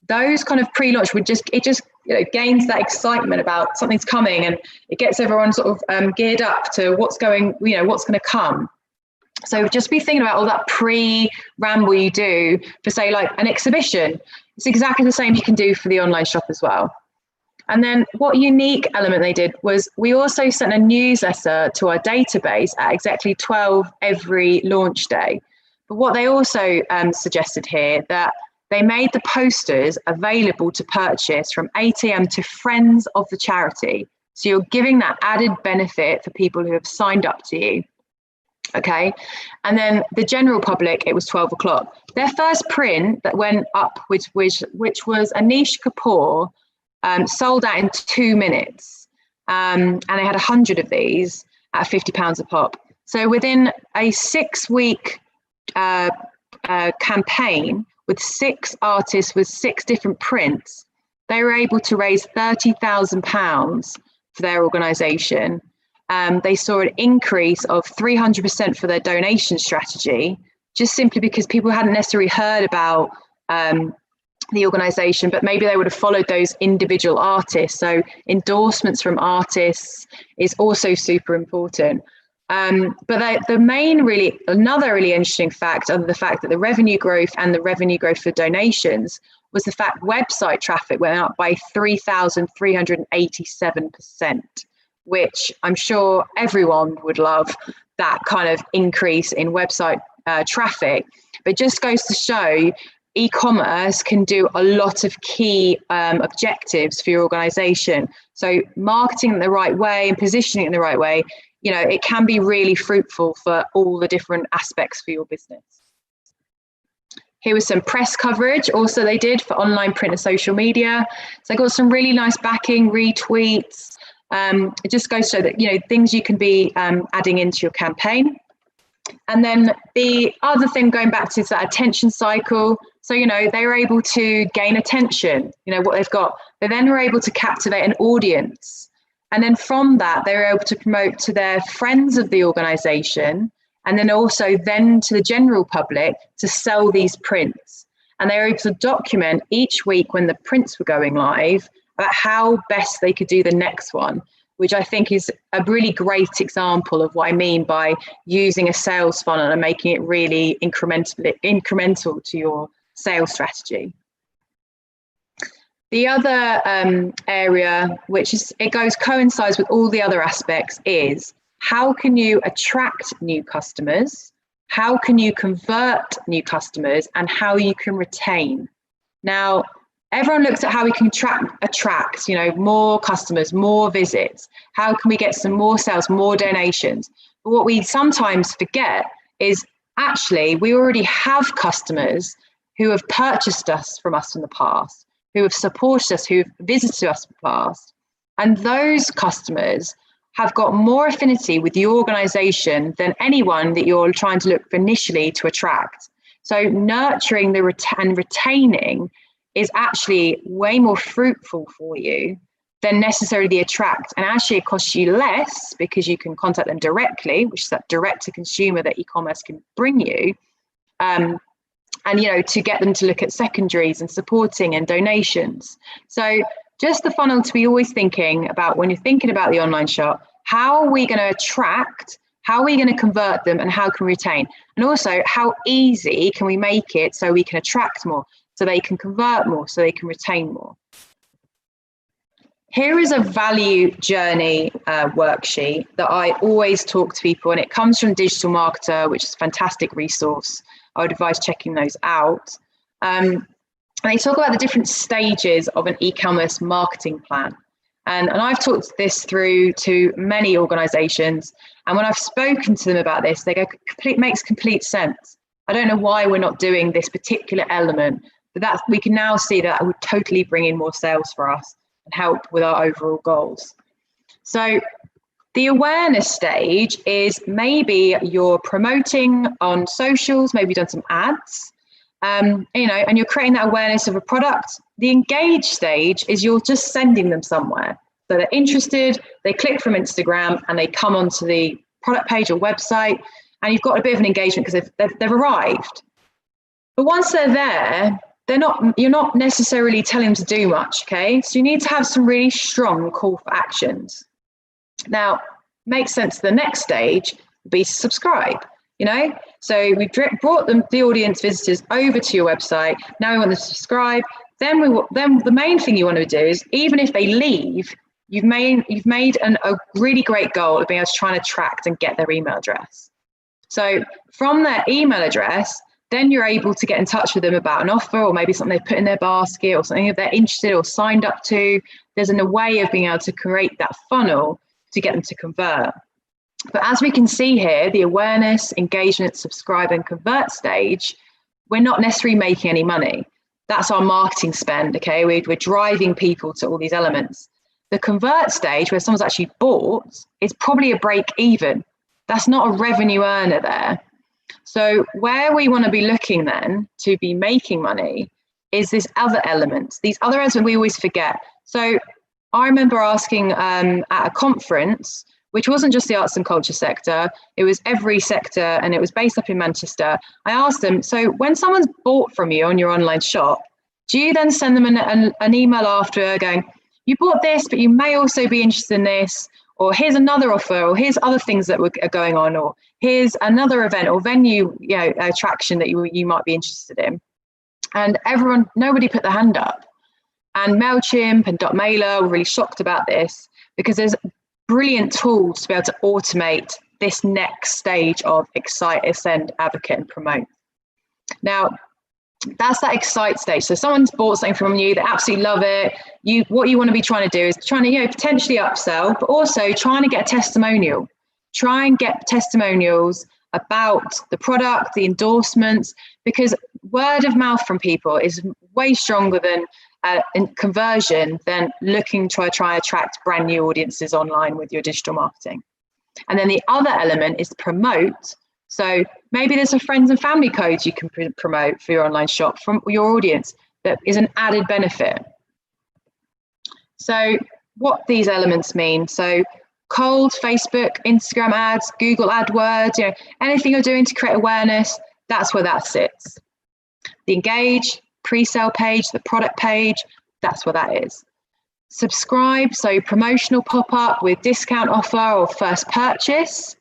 Those kind of pre-launch gains that excitement about something's coming, and it gets everyone sort of geared up to what's going to come. So just be thinking about all that pre-ramble you do for, say, like an exhibition. It's exactly the same you can do for the online shop as well. And then what unique element they did was we also sent a newsletter to our database at exactly 12 every launch day. But what they also suggested here, that they made the posters available to purchase from 8 a.m. to friends of the charity. So you're giving that added benefit for people who have signed up to you. Okay. And then the general public, it was 12 o'clock. Their first print that went up, which was Anish Kapoor, sold out in 2 minutes. And they had 100 of these at £50 a pop. So within a 6-week campaign with 6 artists with 6 different prints, they were able to raise £30,000 for their organisation. They saw an increase of 300% for their donation strategy, just simply because people hadn't necessarily heard about the organisation, but maybe they would have followed those individual artists. So endorsements from artists is also super important. But another really interesting fact, other than the fact that the revenue growth and the revenue growth for donations, was the fact website traffic went up by 3,387%, which I'm sure everyone would love, that kind of increase in website traffic. But it just goes to show e-commerce can do a lot of key objectives for your organization. So marketing in the right way and positioning in the right way, it can be really fruitful for all the different aspects for your business. Here was some press coverage also they did for online, print, and social media. So I got some really nice backing, retweets. It just goes to show that, things you can be adding into your campaign. And then the other thing, going back to that attention cycle. So, they were able to gain attention, what they've got. They then were able to captivate an audience. And then from that, they were able to promote to their friends of the organization, and then also then to the general public to sell these prints. And they were able to document each week when the prints were going live about how best they could do the next one, which I think is a really great example of what I mean by using a sales funnel and making it really incremental to your sales strategy. The other area, which coincides with all the other aspects, is how can you attract new customers, how can you convert new customers, and how you can retain. Now, everyone looks at how we can attract, more customers, more visits. How can we get some more sales, more donations? But what we sometimes forget is actually we already have customers who have purchased from us in the past, who have supported us, who have visited us in the past. And those customers have got more affinity with your organization than anyone that you're trying to look for initially to attract. So nurturing and retaining is actually way more fruitful for you than necessarily the attract. And actually it costs you less because you can contact them directly, which is that direct to consumer that e-commerce can bring you. And, to get them to look at secondaries and supporting and donations. So just the funnel to be always thinking about when you're thinking about the online shop, how are we going to attract, how are we going to convert them, and how can we retain? And also, how easy can we make it so we can attract more, so they can convert more, so they can retain more? Here is a value journey worksheet that I always talk to people, and it comes from Digital Marketer, which is a fantastic resource. I would advise checking those out. And they talk about the different stages of an e-commerce marketing plan. And I've talked this through to many organizations. And when I've spoken to them about this, they go, it makes complete sense. I don't know why we're not doing this particular element, but we can now see that would totally bring in more sales for us and help with our overall goals. So the awareness stage is maybe you're promoting on socials, maybe you've done some ads, and you're creating that awareness of a product. The engage stage is you're just sending them somewhere. So they're interested, they click from Instagram and they come onto the product page or website, and you've got a bit of an engagement because they've arrived. But once they're there, you're not necessarily telling them to do much, okay? So you need to have some really strong call for actions. Now, makes sense, the next stage would be subscribe. So we've brought the audience visitors over to your website. Now we want them to subscribe. Then the main thing you want to do is, even if they leave, you've made a really great goal of being able to try and attract and get their email address. So from their email address, then you're able to get in touch with them about an offer, or maybe something they've put in their basket, or something that they're interested or signed up to. There's a way of being able to create that funnel to get them to convert. But as we can see here, the awareness, engagement, subscribe, and convert stage, we're not necessarily making any money. That's our marketing spend, okay? We're driving people to all these elements. The convert stage, where someone's actually bought, is probably a break even. That's not a revenue earner there. So where we want to be looking then to be making money is this other element. These other elements we always forget. So I remember asking at a conference, which wasn't just the arts and culture sector, it was every sector, and it was based up in Manchester. I asked them, so when someone's bought from you on your online shop, do you then send them an email after going, you bought this, but you may also be interested in this, or here's another offer, or here's other things that are going on, or here's another event or venue attraction that you might be interested in? And nobody put their hand up. And MailChimp and .mailer were really shocked about this, because there's brilliant tools to be able to automate this next stage of excite, ascend, advocate, and promote. Now, that's that excite stage. So someone's bought something from you, they absolutely love it. What you want to be trying to do is trying to potentially upsell, but also trying to get a testimonial. Try and get testimonials about the product, the endorsements, because word of mouth from people is way stronger than in conversion than looking to try and attract brand new audiences online with your digital marketing. And then the other element is promote. So maybe there's a friends and family code you can promote for your online shop from your audience that is an added benefit. So what these elements mean. So cold Facebook, Instagram ads, Google AdWords, anything you're doing to create awareness, that's where that sits. The engage, pre-sale page, the product page, that's where that is. Subscribe, so promotional pop-up with discount offer or first purchase.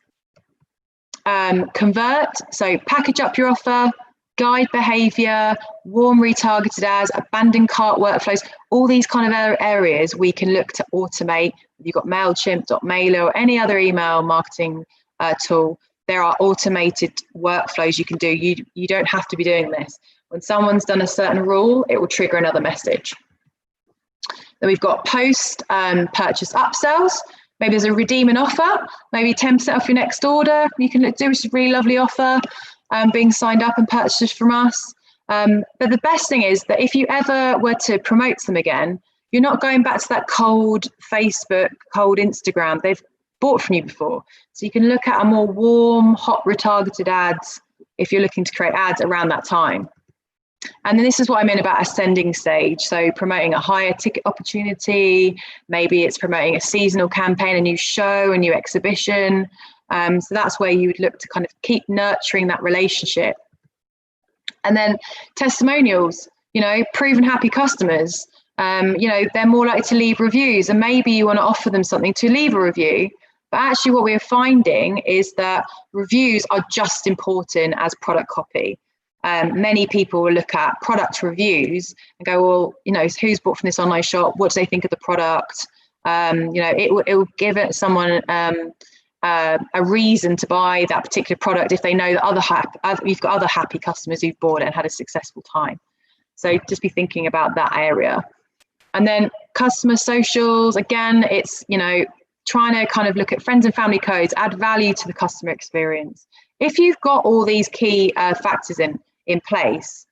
Convert, so package up your offer, guide behavior, warm retargeted ads, abandoned cart workflows, all these kind of areas we can look to automate. You've got MailChimp, .mailer, or any other email marketing tool. There are automated workflows you can do. You don't have to be doing this. When someone's done a certain rule, it will trigger another message. Then we've got post purchase upsells. Maybe there's a redeem an offer, maybe 10% off your next order. You can do, which is a really lovely offer, being signed up and purchased from us. But the best thing is that if you ever were to promote them again, you're not going back to that cold Facebook, cold Instagram. They've bought from you before. So you can look at a more warm, hot, retargeted ads if you're looking to create ads around that time. And then this is what I mean about ascending stage. So promoting a higher ticket opportunity, maybe it's promoting a seasonal campaign, a new show, a new exhibition. So that's where you would look to kind of keep nurturing that relationship. And then testimonials, proven happy customers. They're more likely to leave reviews, and maybe you want to offer them something to leave a review. But actually what we're finding is that reviews are just important as product copy. Many people will look at product reviews and go, well, who's bought from this online shop? What do they think of the product? It will give it someone a reason to buy that particular product if they know that you've got other happy customers who've bought it and had a successful time. So just be thinking about that area. And then customer socials, again, it's, trying to kind of look at friends and family codes, add value to the customer experience. If you've got all these key factors in place,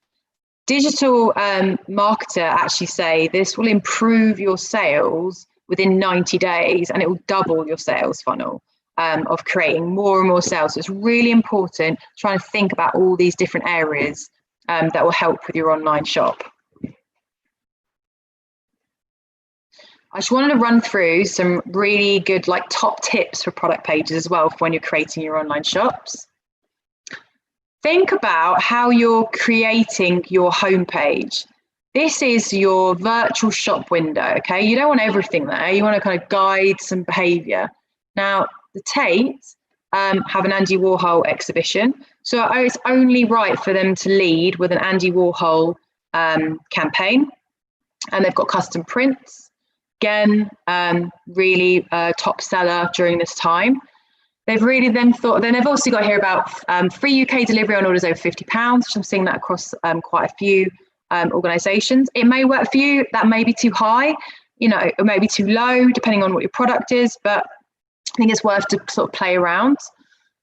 digital marketer actually say this will improve your sales within 90 days, and it will double your sales funnel of creating more and more sales. So it's really important trying to think about all these different areas that will help with your online shop. I just wanted to run through some really good top tips for product pages as well for when you're creating your online shops. Think about how you're creating your homepage. This is your virtual shop window, okay? You don't want everything there. You want to kind of guide some behavior. Now, the Tate have an Andy Warhol exhibition, so it's only right for them to lead with an Andy Warhol campaign, and they've got custom prints. Again, really top seller during this time. They've really then thought, then they've also got here about free UK delivery on orders over £50, which I'm seeing that across quite a few organisations. It may work for you, that may be too high, it may be too low, depending on what your product is, but I think it's worth to sort of play around.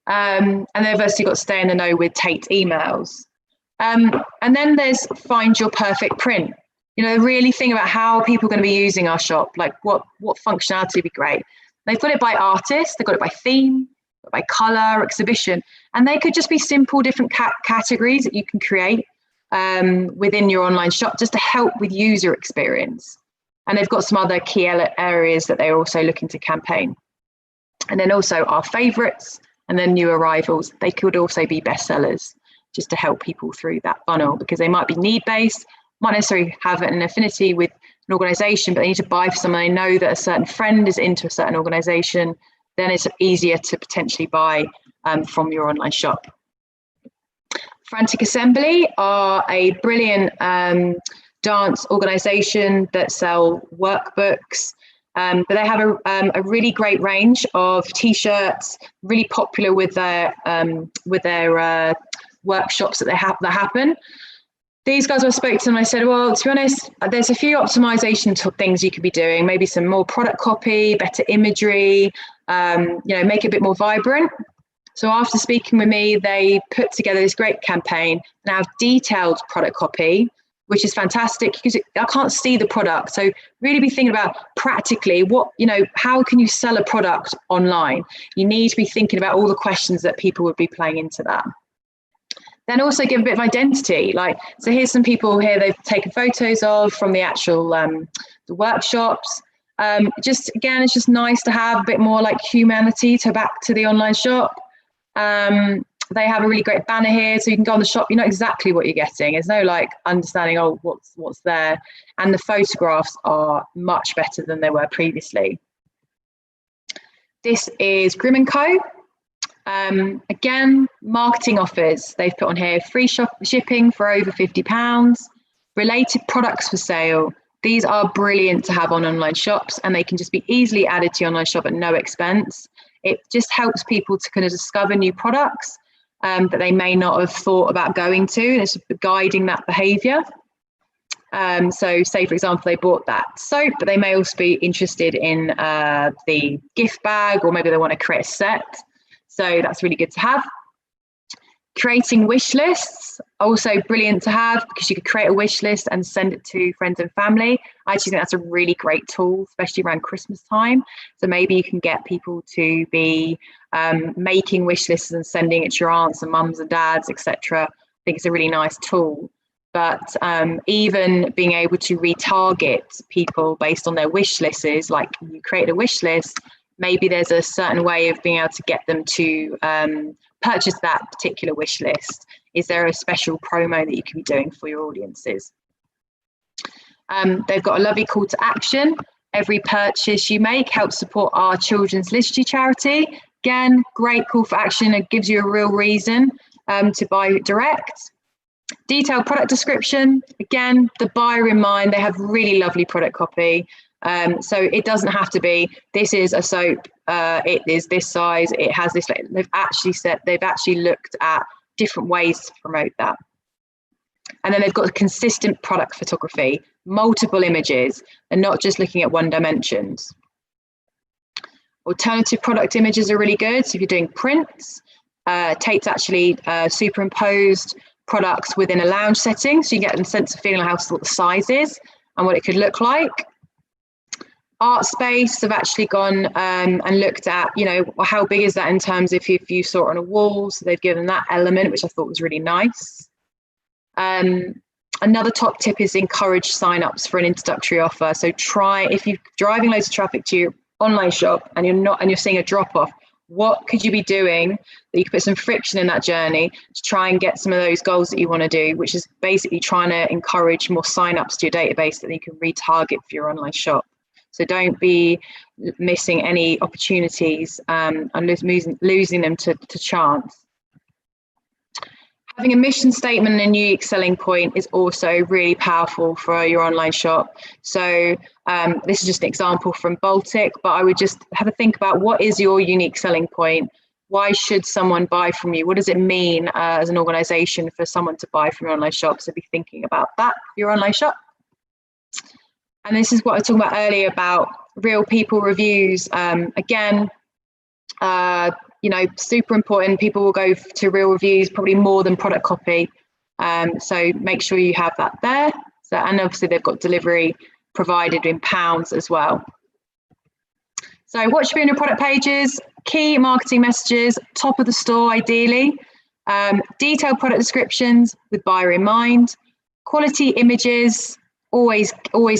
And they've also got stay in the know with Tate emails. And then there's find your perfect print. Really think about how people are going to be using our shop, like what functionality would be great. They've got it by artist, they've got it by theme, by color, exhibition, and they could just be simple different categories that you can create within your online shop just to help with user experience. And they've got some other key areas that they're also looking to campaign. And then also our favorites and then new arrivals. They could also be bestsellers just to help people through that funnel, because they might be need-based, might necessarily have an affinity with an organization, but they need to buy for someone. They know that a certain friend is into a certain organization, then it's easier to potentially buy from your online shop. Frantic Assembly are a brilliant dance organization that sell workbooks, but they have a really great range of t-shirts, really popular with their workshops that happen. These guys I spoke to them, I said, well, to be honest, there's a few optimization things you could be doing, maybe some more product copy, better imagery, make it a bit more vibrant. So after speaking with me, they put together this great campaign and have detailed product copy, which is fantastic because I can't see the product. So really be thinking about practically how can you sell a product online? You need to be thinking about all the questions that people would be playing into that. Then also give a bit of identity. So here's some people here they've taken photos of from the actual the workshops. It's just nice to have a bit more humanity back to the online shop. They have a really great banner here, so you can go on the shop, you know exactly what you're getting. There's no understanding, what's there. And the photographs are much better than they were previously. This is Grim & Co. Again, marketing offers. They've put on here free shipping for over £50, related products for sale. These are brilliant to have on online shops, and they can just be easily added to your online shop at no expense. It just helps people to kind of discover new products that they may not have thought about going to, and it's guiding that behavior. So say, for example, they bought that soap, but they may also be interested in the gift bag, or maybe they want to create a set. So that's really good to have. Creating wish lists, also brilliant to have, because you could create a wish list and send it to friends and family. I actually think that's a really great tool, especially around Christmas time. So maybe you can get people to be making wish lists and sending it to your aunts and mums and dads, etc. I think it's a really nice tool. But even being able to retarget people based on their wish lists, like you create a wish list, maybe there's a certain way of being able to get them to purchase that particular wish list. Is there a special promo that you can be doing for your audiences? They've got a lovely call to action. Every purchase you make helps support our children's literacy charity. Again, great call for action. It gives you a real reason to buy direct. Detailed product description. Again, the buyer in mind. They have really lovely product copy. So it doesn't have to be, this is a soap, it is this size, it has this. They've actually looked at different ways to promote that. And then they've got consistent product photography, multiple images, and not just looking at one dimensions. Alternative product images are really good. So if you're doing prints, Tate's actually superimposed products within a lounge setting, so you get a sense of feeling how what the size is and what it could look like. Art space have actually gone and looked at, how big is that in terms of if you saw it on a wall. So they've given that element, which I thought was really nice. Another top tip is encourage signups for an introductory offer. So if you're driving loads of traffic to your online shop and you're seeing a drop off, what could you be doing that you could put some friction in that journey to try and get some of those goals that you want to do, which is basically trying to encourage more signups to your database that you can retarget for your online shop. So don't be missing any opportunities and losing them to chance. Having a mission statement and a unique selling point is also really powerful for your online shop. So this is just an example from Baltic, but I would just have a think about what is your unique selling point? Why should someone buy from you? What does it mean as an organization for someone to buy from your online shop? So be thinking about that for your online shop. And this is what I was talking about earlier about real people reviews. Again, super important. People will go to real reviews probably more than product copy. So make sure you have that there. So, and obviously they've got delivery provided in pounds as well. So what should be on your product pages? Key marketing messages, top of the store ideally. Detailed product descriptions with buyer in mind. Quality images, always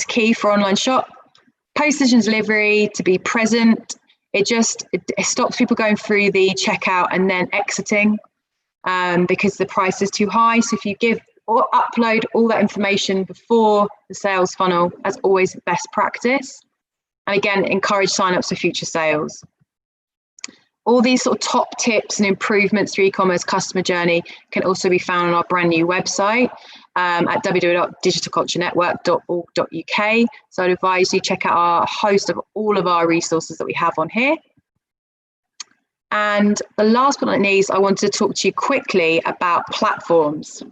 key for online shop. Postage and delivery to be present. It stops people going through the checkout and then exiting because the price is too high. So if you give or upload all that information before the sales funnel, as always best practice. And again, encourage signups for future sales. All these sort of top tips and improvements to e-commerce customer journey can also be found on our brand new website at www.digitalculturenetwork.org.uk. So I'd advise you check out our host of all of our resources that we have on here. And the last but not least, I wanted to talk to you quickly about platforms.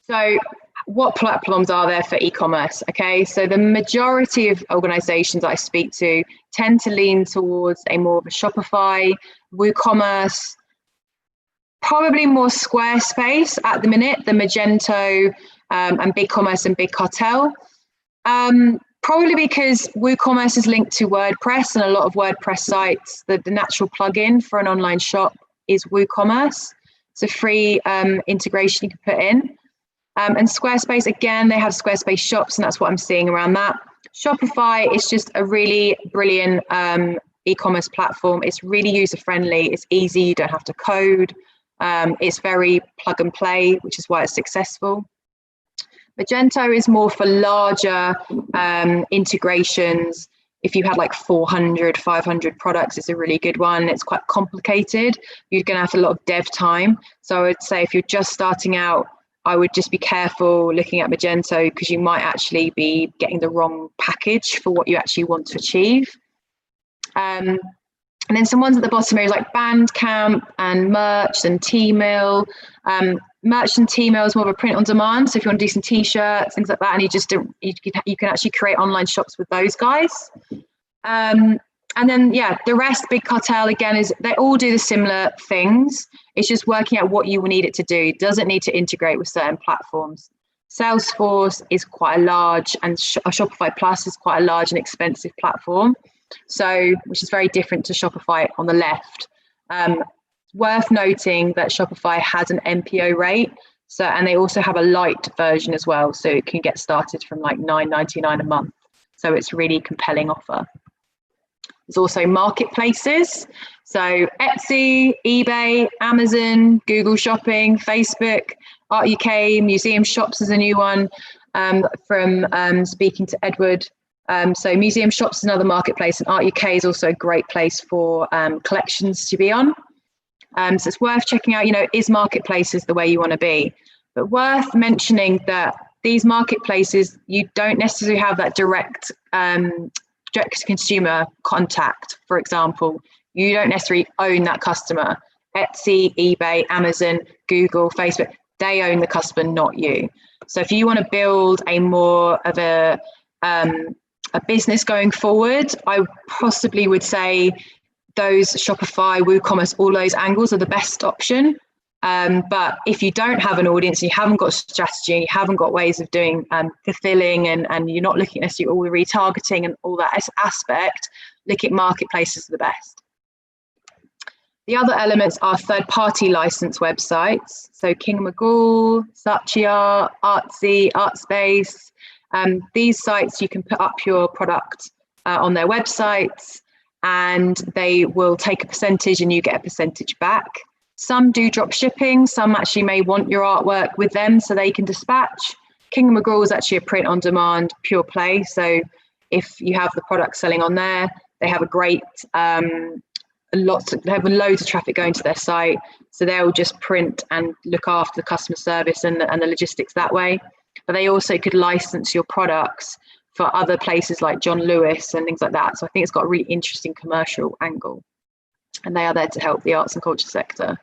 So what platforms are there for e-commerce? Okay, so the majority of organizations I speak to tend to lean towards more of a Shopify, WooCommerce, probably more Squarespace at the minute, the Magento and BigCommerce and BigCartel. Probably because WooCommerce is linked to WordPress, and a lot of WordPress sites, the natural plugin for an online shop is WooCommerce. It's a free integration you can put in. And Squarespace, again, they have Squarespace shops, and that's what I'm seeing around that. Shopify is just a really brilliant e-commerce platform. It's really user-friendly. It's easy. You don't have to code. It's very plug and play, which is why it's successful. Magento is more for larger integrations. If you had like 400, 500 products, it's a really good one. It's quite complicated. You're going to have a lot of dev time. So I would say if you're just starting out, I would just be careful looking at Magento because you might actually be getting the wrong package for what you actually want to achieve. And then some ones at the bottom here is like Bandcamp and Merch and Tmill. Merch and Tmill is more of a print on demand. So if you want to do some t-shirts, things like that, and you can actually create online shops with those guys. And then, yeah, the rest, BigCartel, again, is they all do the similar things. It's just working out what you need it to do. It doesn't need to integrate with certain platforms. Salesforce is quite a large, and Shopify Plus is quite a large and expensive platform. So, which is very different to Shopify on the left. Worth noting that Shopify has an MPO rate. So, and they also have a light version as well. So it can get started from like $9.99 a month. So it's really compelling offer. There's also marketplaces. So Etsy, eBay, Amazon, Google Shopping, Facebook, Art UK, Museum Shops is a new one. from speaking to Edward. So Museum Shops is another marketplace, and Art UK is also a great place for collections to be on. So it's worth checking out, is marketplaces the way you want to be? But worth mentioning that these marketplaces, you don't necessarily have that direct consumer contact. For example, you don't necessarily own that customer. Etsy, eBay, Amazon, Google, Facebook, they own the customer, not you. So if you want to build a more of a business going forward, I possibly would say those Shopify, WooCommerce, all those angles are the best option. But if you don't have an audience, you haven't got a strategy, and you haven't got ways of doing fulfilling, and you're not looking at necessarily all the retargeting and all that aspect, look at marketplaces are the best. The other elements are third-party license websites. So King Magoo, Saatchi, Artsy, Artspace. These sites, you can put up your product on their websites, and they will take a percentage and you get a percentage back. Some do drop shipping. Some actually may want your artwork with them so they can dispatch. King Magoo is actually a print on demand pure play. So if you have the product selling on there, they have a great, they have loads of traffic going to their site. So they'll just print and look after the customer service and the logistics that way. But they also could license your products for other places like John Lewis and things like that. So I think it's got a really interesting commercial angle. And they are there to help the arts and culture sector.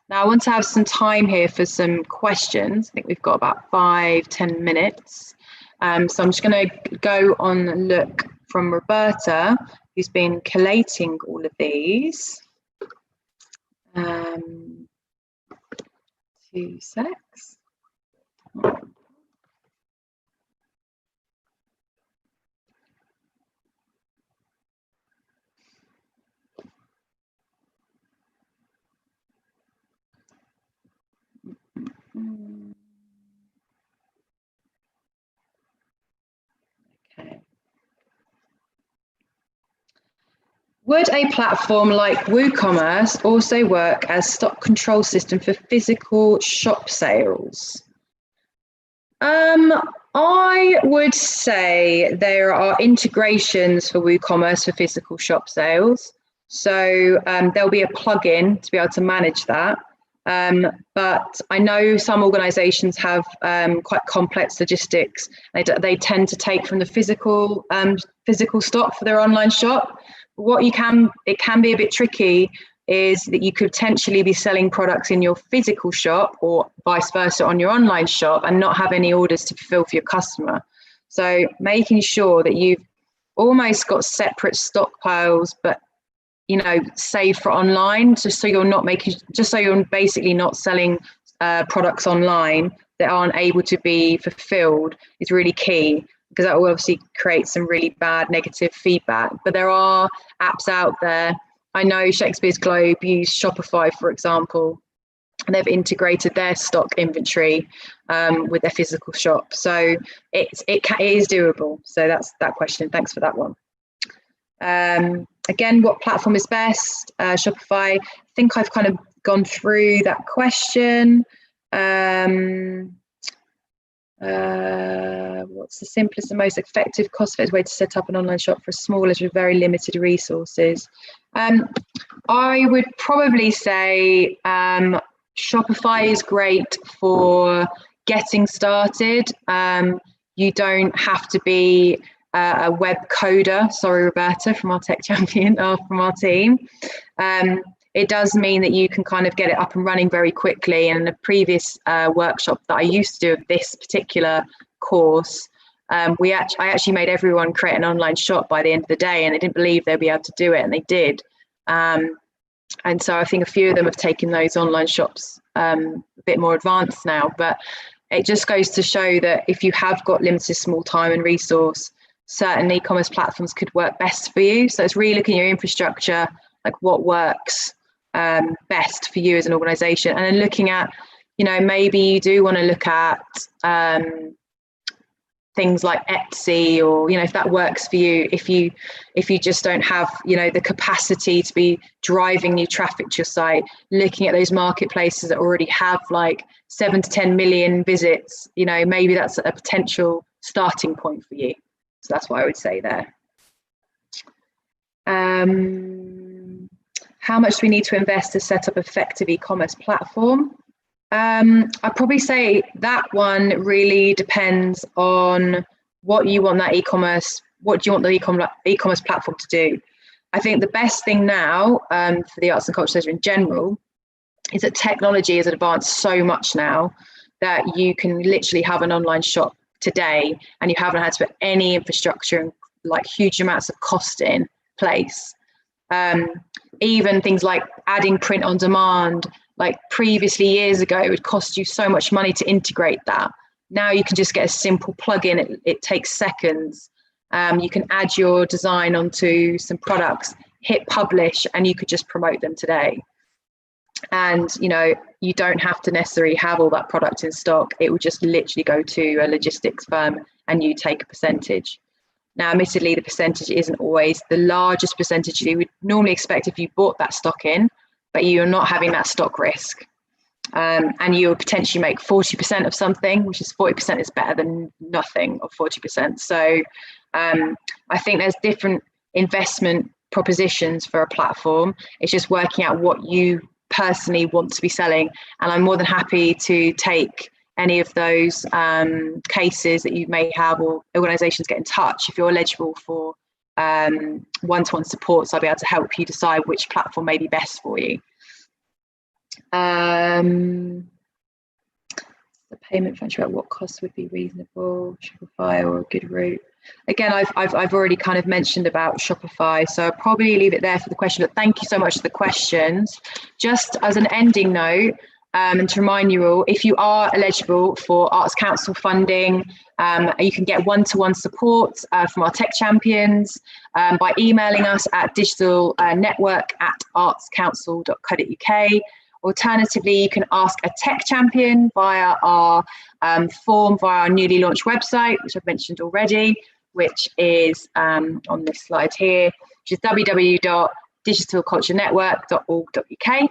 Now I want to have some time here for some questions. I think we've got about 5-10 minutes. So I'm just going to go on and look from Roberta, who's been collating all of these. 2 secs. Okay. Would a platform like WooCommerce also work as stock control system for physical shop sales? I would say there are integrations for WooCommerce for physical shop sales. So there'll be a plugin to be able to manage that. But I know some organizations have quite complex logistics. They tend to take from the physical stock for their online shop. It can be a bit tricky is that you could potentially be selling products in your physical shop or vice versa on your online shop and not have any orders to fulfill for your customer. So making sure that you've almost got separate stockpiles, but save for online, just so you're basically not selling products online that aren't able to be fulfilled is really key, because that will obviously create some really bad negative feedback. But there are apps out there. I know Shakespeare's Globe use Shopify, for example, and they've integrated their stock inventory with their physical shop. So it is doable. So that's that question. Thanks for that one. Again, what platform is best? Shopify. I think I've kind of gone through that question. What's the simplest and most effective, cost-effective way to set up an online shop for smallers with very limited resources? I would probably say Shopify is great for getting started. You don't have to be a web coder. Sorry, Roberta, from our tech champion, or from our team. It does mean that you can kind of get it up and running very quickly. And in a previous workshop that I used to do of this particular course, I actually made everyone create an online shop by the end of the day, and they didn't believe they'd be able to do it, and they did. And so I think a few of them have taken those online shops a bit more advanced now. But it just goes to show that if you have got limited small time and resource, certain e-commerce platforms could work best for you. So it's really looking at your infrastructure, like what works best for you as an organization, and then looking at, maybe you do want to look at things like Etsy, or, if that works for you, if you just don't have, the capacity to be driving new traffic to your site, looking at those marketplaces that already have like 7 to 10 million visits, maybe that's a potential starting point for you. So that's what I would say there. How much do we need to invest to set up effective e-commerce platform? I'd probably say that one really depends on what you want that what do you want the e-commerce platform to do. I think the best thing now for the arts and culture sector in general is that technology has advanced so much now that you can literally have an online shop today and you haven't had to put any infrastructure and like huge amounts of cost in place. Even things like adding print on demand, like previously years ago, it would cost you so much money to integrate that. Now you can just get a simple plugin. It takes seconds. You can add your design onto some products, hit publish, and you could just promote them today. And, you don't have to necessarily have all that product in stock. It would just literally go to a logistics firm and you take a percentage. Now, admittedly, the percentage isn't always the largest percentage you would normally expect if you bought that stock in, but you're not having that stock risk. And you would potentially make 40% of something, which is 40% is better than nothing of 40%. So I think there's different investment propositions for a platform. It's just working out what you personally want to be selling. And I'm more than happy to take any of those cases that you may have, or organizations get in touch if you're eligible for one-to-one support. So I'll be able to help you decide which platform may be best for you. The payment function, about what costs would be reasonable, Shopify or a good route. Again, I've already kind of mentioned about Shopify, so I'll probably leave it there for the question, but thank you so much for the questions. Just as an ending note, and to remind you all, if you are eligible for Arts Council funding, you can get one-to-one support from our tech champions by emailing us at digitalnetwork@artscouncil.co.uk. Alternatively, you can ask a tech champion via our form via our newly launched website, which I've mentioned already, which is on this slide here, which is www.digitalculturenetwork.org.uk.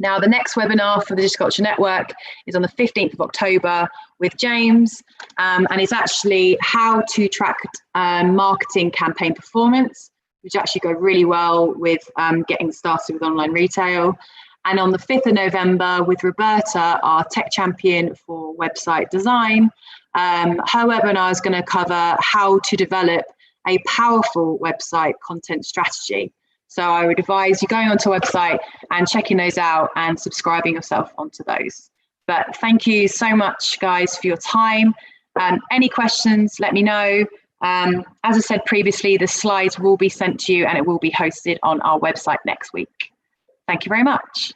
Now, the next webinar for the Digital Culture Network is on the 15th of October with James, and it's actually how to track marketing campaign performance, which actually go really well with getting started with online retail. And on the 5th of November with Roberta, our tech champion for website design, her webinar is going to cover how to develop a powerful website content strategy. So I would advise you going onto a website and checking those out and subscribing yourself onto those. But thank you so much, guys, for your time. Any questions, let me know. As I said previously, the slides will be sent to you and it will be hosted on our website next week. Thank you very much.